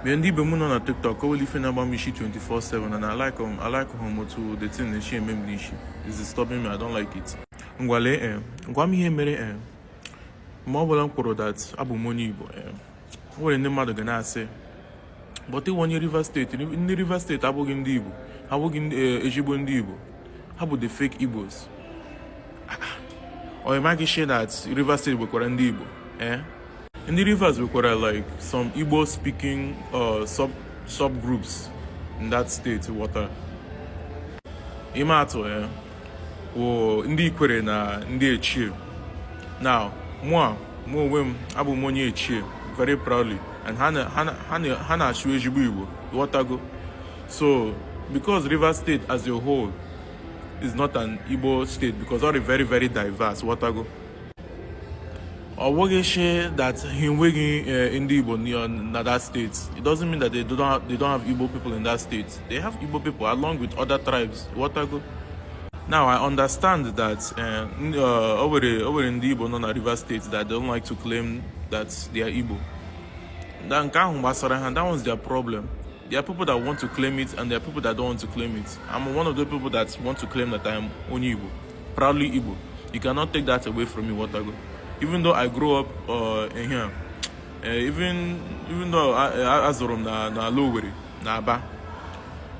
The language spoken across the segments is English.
Bendi Bemuno on TikTok, only about Mishi 24/7, and I like him too. The thing is she Mishi is disturbing me. I don't like it. Ngwale Ngwami here mere Mobile Koro that Abu Moni what in the mother gonna say. But they want River State. In the River State, Abu in the Igbo, Abu in Ejibo in the Igbo. How about the fake Igbos? Or am sure that River State will in the Igbo? In the rivers, we were like some Igbo speaking subgroups in that state. Water. Imato, or in the Ikwere na in the Etche. Now, more Abu Moni Etche, very proudly, and Hana Shuejibu, water go. So, because River State as a whole is not an Igbo state, because all very, very diverse, water go. Or what that him working in the Igbo in that state, it doesn't mean that they don't have Igbo people in that state. They have Igbo people along with other tribes. What I go? Now I understand that over in the Igbo, non River State, that they don't like to claim that they are Igbo. That was their problem. There are people that want to claim it, and there are people that don't want to claim it. I'm one of the people that want to claim that I am only Igbo, proudly Igbo. You cannot take that away from me. What I go? Even though I grew up in here, even though I Azorom na Loweri, na Aba,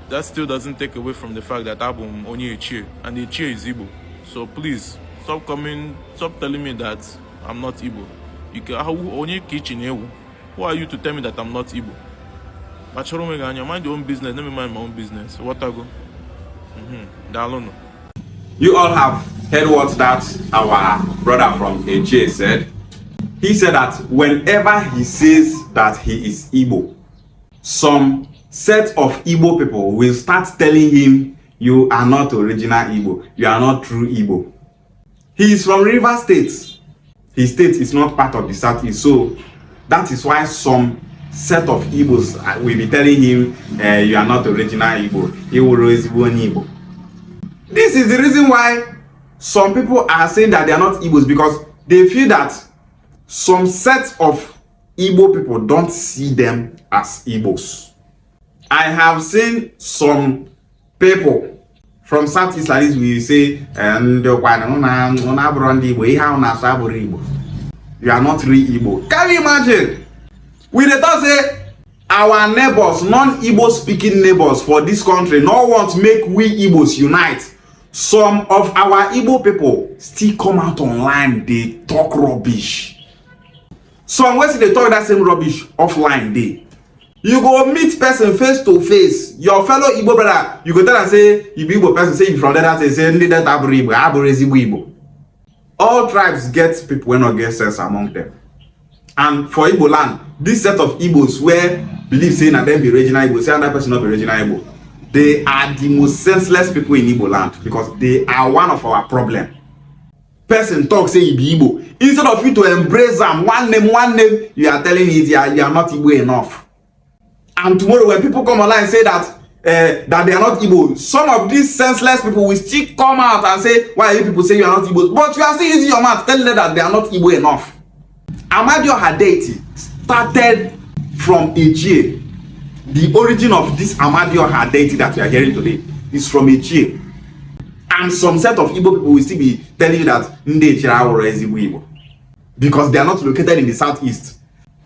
that still doesn't take away from the fact that I'm only Etche, and Etche is Igbo. So please stop telling me that I'm not Igbo. You can only kitchen. Who are you to tell me that I'm not Igbo? Mind your own business. Let me mind my own business. What I go? You all have heard what that our brother from Etche said. He said that whenever he says that he is Igbo, some set of Igbo people will start telling him, you are not original Igbo, you are not true Igbo. He is from River State. His state is not part of the Southeast, so that is why some set of Igbos will be telling him, you are not original Igbo, you will always be an Igbo. This is the reason why some people are saying that they are not Igbos, because they feel that some set of Igbo people don't see them as Igbos. I have seen some people from Southeast like this will say, you are not real Igbo. Can you imagine? We thought say our neighbors, non-Igbo speaking neighbors for this country, no want to make we Igbos unite. Some of our Igbo people still come out online, they talk rubbish. Some ways they talk that same rubbish offline day. You go meet person face to face, your fellow Igbo brother, you go tell and say, you be Igbo person, say you from there, say, Igbo. All tribes get people when not get sense among them. And for Igbo land, this set of Igbos where believe saying that them be regional Igbo, say another person not be regional Igbo, they are the most senseless people in Igbo land, because they are one of our problem. Person talk say you be Igbo, instead of you to embrace them, one name, you are telling it you are not Igbo enough. And tomorrow when people come online and say that that they are not Igbo, some of these senseless people will still come out and say, why you people say you are not Igbo? But you are still using your mouth telling them that they are not Igbo enough. Amadioha Hadeiti started from Etche. The origin of this Amadioha deity that we are hearing today is from Etche. And some set of Igbo people will still be telling you that Nde Chirawo is Igbo, because they are not located in the southeast.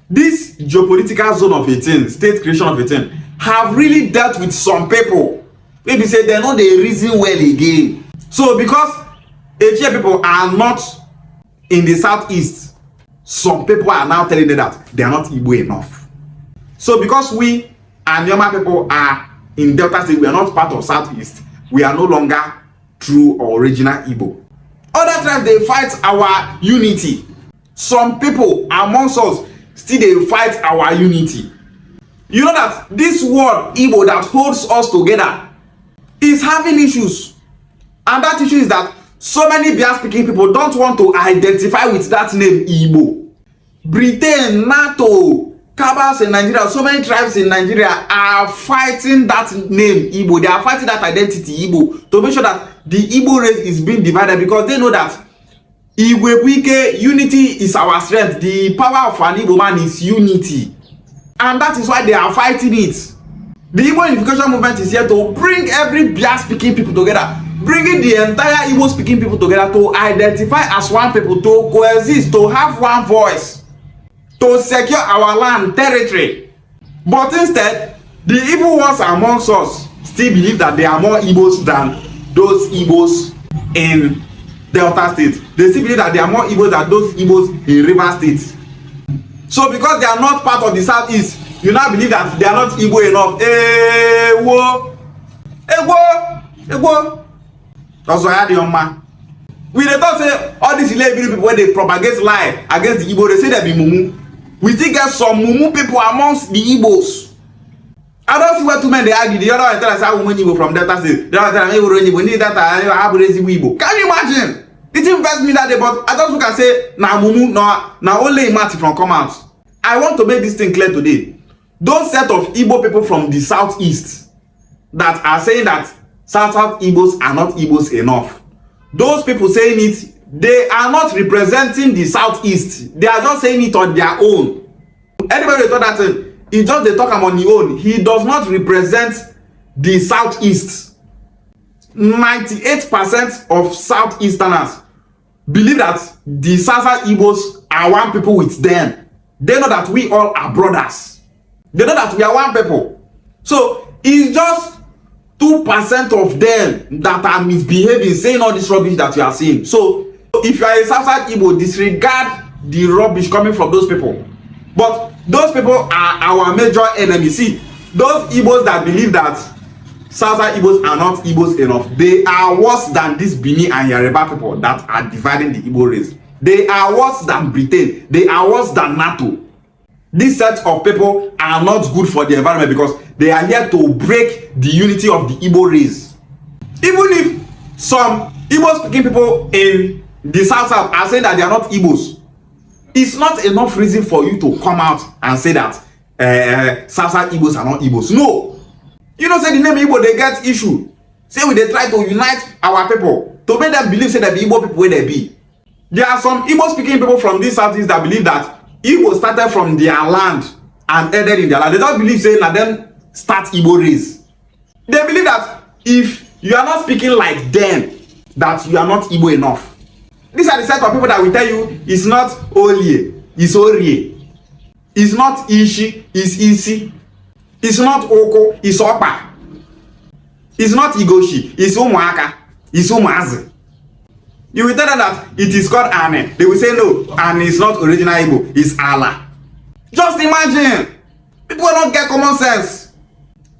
This geopolitical zone of 18, state creation of 18, have really dealt with some people. Maybe say they know the reason well again. So because Etche people are not in the southeast, some people are now telling them that they are not Igbo enough. So because we and Yoma people are in Delta State, we are not part of Southeast, we are no longer true or original Igbo. Other tribes, they fight our unity. Some people amongst us still they fight our unity. You know that this word Igbo that holds us together is having issues. And that issue is that so many Bia speaking people don't want to identify with that name Igbo. Britain, NATO, Kabas in Nigeria, so many tribes in Nigeria are fighting that name Igbo. They are fighting that identity Igbo to make sure that the Igbo race is being divided, because they know that Igwe unity is our strength. The power of an Igbo man is unity. And that is why they are fighting it. The Igbo unification movement is here to bring every Bia-speaking people together, bringing the entire Igbo-speaking people together to identify as one people, to coexist, to have one voice, to secure our land, territory. But instead, the evil ones amongst us still believe that they are more Igbos than those Igbos in Delta State. They still believe that they are more Igbos than those Igbos in River State. So because they are not part of the Southeast, you now believe that they are not Igbo enough. Egwo. That's why I had young man. We dey talk say all these Ilebiri people when they propagate lie against the Igbo, they say they be mumu. We still get some mumu people amongst the Igbos. I don't see where two men they argue. The other one tell us how women Igbo from Delta State. The other one tell us we need that Igbo. Can you imagine? It invests me that day, but I just look and say na mumu, na only Imati from come out. I want to make this thing clear today. Those set of Igbo people from the Southeast that are saying that South Igbos are not Igbos enough. Those people saying it, they are not representing the Southeast. They are just saying it on their own. Anybody thought that he just they talk on his own. He does not represent the Southeast. 98% of Southeasterners believe that the South Igbos are one people with them. They know that we all are brothers. They know that we are one people. So it's just 2% of them that are misbehaving, saying all this rubbish that you are saying. So if you are a South Igbo, disregard the rubbish coming from those people. But those people are our major enemies. See, those Igbos that believe that South Igbos are not Igbos enough, they are worse than these Bini and Yoruba people that are dividing the Igbo race. They are worse than Britain. They are worse than NATO. This set of people are not good for the environment because they are here to break the unity of the Igbo race. Even if some Igbo-speaking people in the South are saying that they are not Igbos, it's not enough reason for you to come out and say that South Igbos are not Igbos. No. You know, say the name Igbo, they get issue. Say we they try to unite our people to make them believe say that the Igbo people where they be. There are some Igbo-speaking people from this Southeast that believe that Igbo started from their land and ended in their land. They don't believe saying that them start Igbo race. They believe that if you are not speaking like them, that you are not Igbo enough. These are the set of people that will tell you it's not Olie, it's Orie. It's not Ishi, it's Isi. It's not Oko, it's Opa. It's not Igoshi, it's Umuaka, it's Umazi. You will tell them that it is called Ane. They will say no, Ane is not original Igbo, it's Allah. Just imagine. People don't get common sense.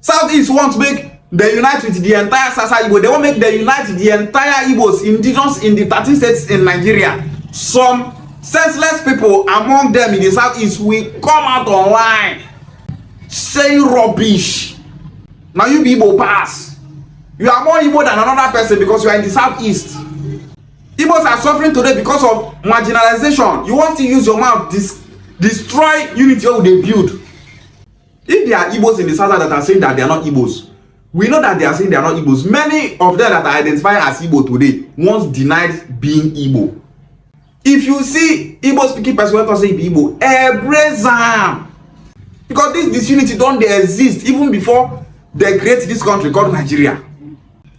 Southeast want to make the unite with the entire Sasa Igbo. They want to make the unite the entire Igbos, indigenous in the 13 states in Nigeria. Some senseless people among them in the Southeast will come out online saying rubbish. Now you be Igbo pass. You are more Igbo than another person because you are in the Southeast. Igbos are suffering today because of marginalization. You want to use your mouth, destroy unity of the build. If there are Igbos in the South that are saying that they are not Igbos, we know that they are saying they are not Igbos. Many of them that are identified as Igbo today once denied being Igbo. If you see Igbo speaking person when say Igbo, embrace them. Because this disunity don't they exist even before they create this country called Nigeria.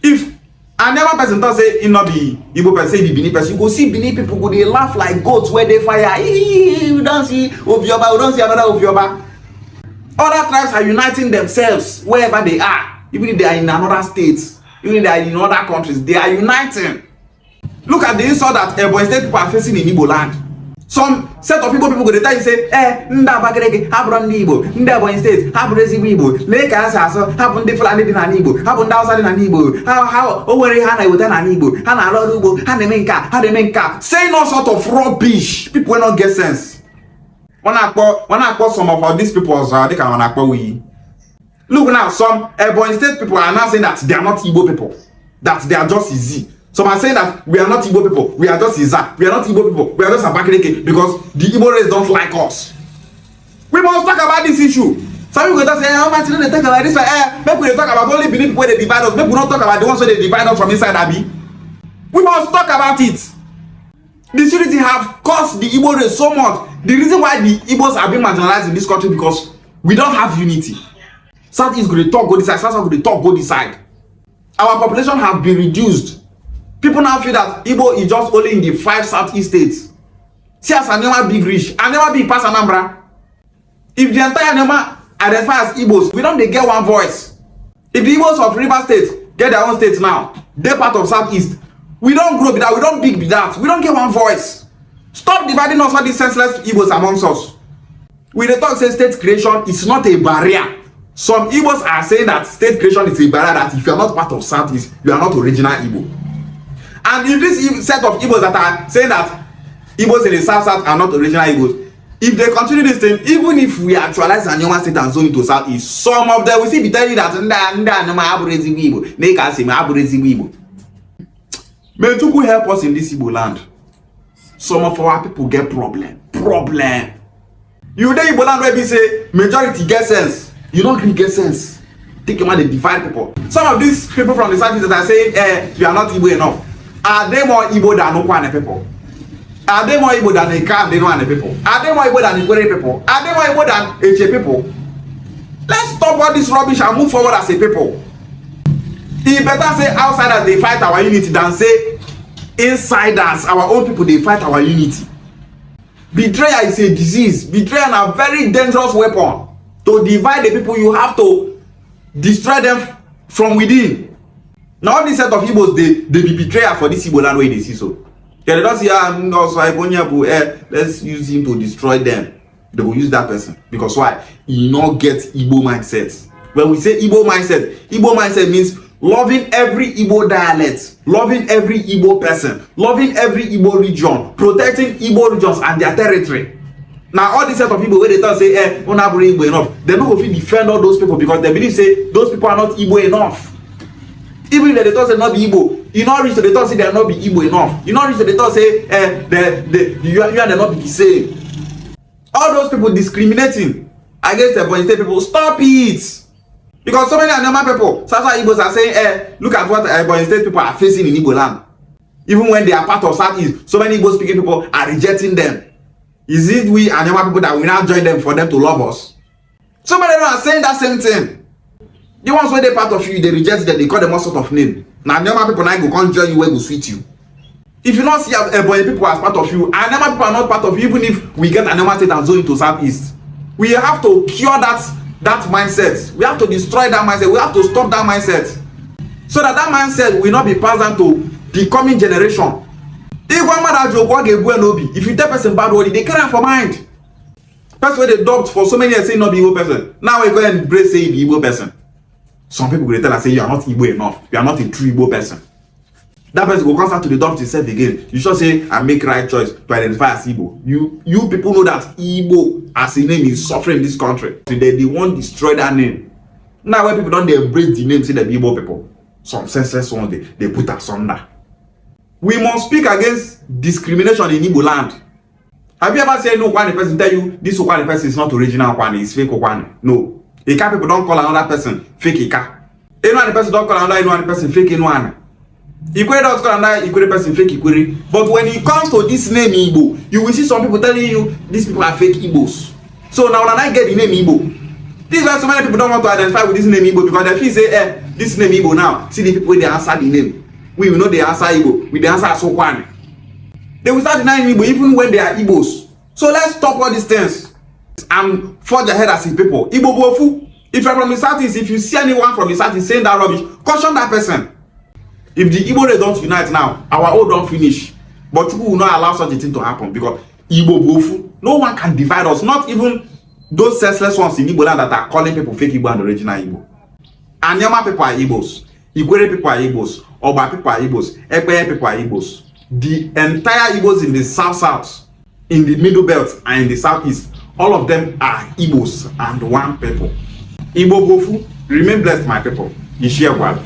If another person don't say it not be Igbo person, say be Bini person, you go see Bini people go they laugh like goats where they fire. We don't see Ovioba, we don't see another Ovioba. Other tribes are uniting themselves wherever they are, even if they are in another state, even if they are in other countries, they are uniting. Look at the insult that Ebonyi State people are facing in Igbo land. Some set of people go dey tell you say, nda Abakaliki hapụrụ ndị Igbo, ndị Ebonyi State hapụrụ ezigbo Igbo, lee ka asị asọ hapụ ndị Fulani dị na Igbo, hapụ ndị Hausa dị na Igbo, ha o nwere ha na-eweta na Igbo, ha na-arụ ọrụ ugbo, ha na-eme nka, ha na-eme nka, saying all sort of rubbish. People will not get sense. When I call some of these people, they can we. Look now, some Ebonyi State people are now saying that they are not Igbo people, that they are just easy. Some are saying that we are not Igbo people, we are just Iza, we are not Igbo people, we are just Abakaliki because the Igbo race don't like us. We must talk about this issue. Some people just say, how much do they talk about this? Maybe we talk about only Benin people where they divide us. Maybe we not talk about the ones where they divide us from inside Abi. We must talk about it. This unity have caused the Igbo race so much. The reason why the Igbos are being marginalized in this country because We don't have unity. Southeast go dey talk go this side, South go dey talk go this side. Our population have been reduced. People now feel that Igbo is just only in the 5 Southeast states. See as Anema big reach, Anema big pass Anambra. If the entire Anema identify as Igbos, we don't dey get one voice. If the Igbos of River State get their own states now, they part of Southeast. We don't grow with that, we don't big with that, we don't get one voice. Stop dividing us all these senseless Igbos amongst us. We dey talk say state creation is not a barrier. Some Igbos are saying that state creation is a barrier, that if you are not part of Southeast, you are not original Igbo. And if this set of Igbos that are saying that Igbos in the South are not original Igbos, if they continue this thing, even if we actualize Anambra State and zone into Southeast, some of them will still be telling you that may Chukwu help us in this Igbo land. Some of our people get problem. You dey Igbo land where we say majority get sense, you don't really get sense. Think about the divide people. Some of these people from the Southeast that are saying, you are not Igbo enough. Are they more Igbo than Okwane people? Are they more Igbo than the Kam people? Are they more Igbo than the Ikwere people? Are they more Igbo than Etche people? Let's stop all this rubbish and move forward as a people. It better say outsiders they fight our unity than say insiders, our own people, they fight our unity. Betrayal is a disease. Betrayal is a very dangerous weapon. To divide the people, you have to destroy them from within. Now all this set of Igbos, they be betrayal for this Igbo land where they see so. Yeah, they don't see let's use him to destroy them. They will use that person. Because why? He not get Igbo mindset. When we say Igbo mindset means loving every Igbo dialect, loving every Igbo person, loving every Igbo region, protecting Igbo regions and their territory. Now all this set of people where they don't say, Igbo enough, they don't go defend all those people because they believe say those people are not Igbo enough. Even if they don't say not be Igbo, you not reach to the thought say they are not be Igbo enough. You not reach to the thought say you and they not be the same. All those people discriminating against the Ebonyi State people, stop it. Because so many Anambra people, South Igbos are saying, look at what Ebonyi State people are facing in Igbo land. Even when they are part of Southeast, so many Igbo speaking people are rejecting them. Is it we Anambra people that we now join them for them to love us? So many of them are saying that same thing. The ones where they part of you, they reject them, they call them all sort of name. Now Anambra people now go come join you where go sweet you. If you not see Ebonyi people as part of you, Anambra people are not part of you, even if we get Anambra State and zone into Southeast. We have to cure that mindset. We have to destroy that mindset. We have to stop that mindset. So that mindset will not be passed down to the coming generation. If you tell person bad word, they carry am for mind. Person where they dubbed for so many years say not be Igbo person. Now we go and embrace say the Igbo person. Some people will tell us say you are not Igbo enough. You are not a true Igbo person. That person will come start to adopt himself again. You should say and make right choice to identify as Igbo. You people know that Igbo as a name is suffering in this country. So they won't destroy that name. Now when people don't they embrace the name, say the Igbo people. Some senseless ones they put asunder. We must speak against discrimination in Igbo land. Have you ever seen no one person tell you this one person is not original one, it's fake one? No. Ika people don't call another person fake Ika. Anyone person don't call another person fake anyone. Ikwere don't call another Ikwere person fake Ikwere. But when it comes to this name Igbo, you will see some people telling you these people are fake Igbos. So now when I get the name Igbo, this is why so many people don't want to identify with this name Igbo because they feel say, this name Igbo now. See the people when they answer the name. We will know they answer Igbo. We they answer Asokwane. They will start denying Igbo even when they are Igbos. So let's stop all these things and forge ahead as a people. Igbo bofu. If you're from the Southeast, if you see anyone from the Southeast saying that rubbish, caution that person. If the Igbo they don't unite now, our own don't finish. But we will not allow such a thing to happen because Igbo bofu. No one can divide us. Not even those senseless ones in Igbo land that are calling people fake Igbo and original Igbo. Anyama people are Igbos. Ikwere people are Igbos. Oba people are Igbos. Ekpeye people are Igbos. The entire Igbos in the south, in the middle belt, and in the southeast, all of them are Igbos and one people. Igbo Bofu, remain blessed, my people. Ishiagwad.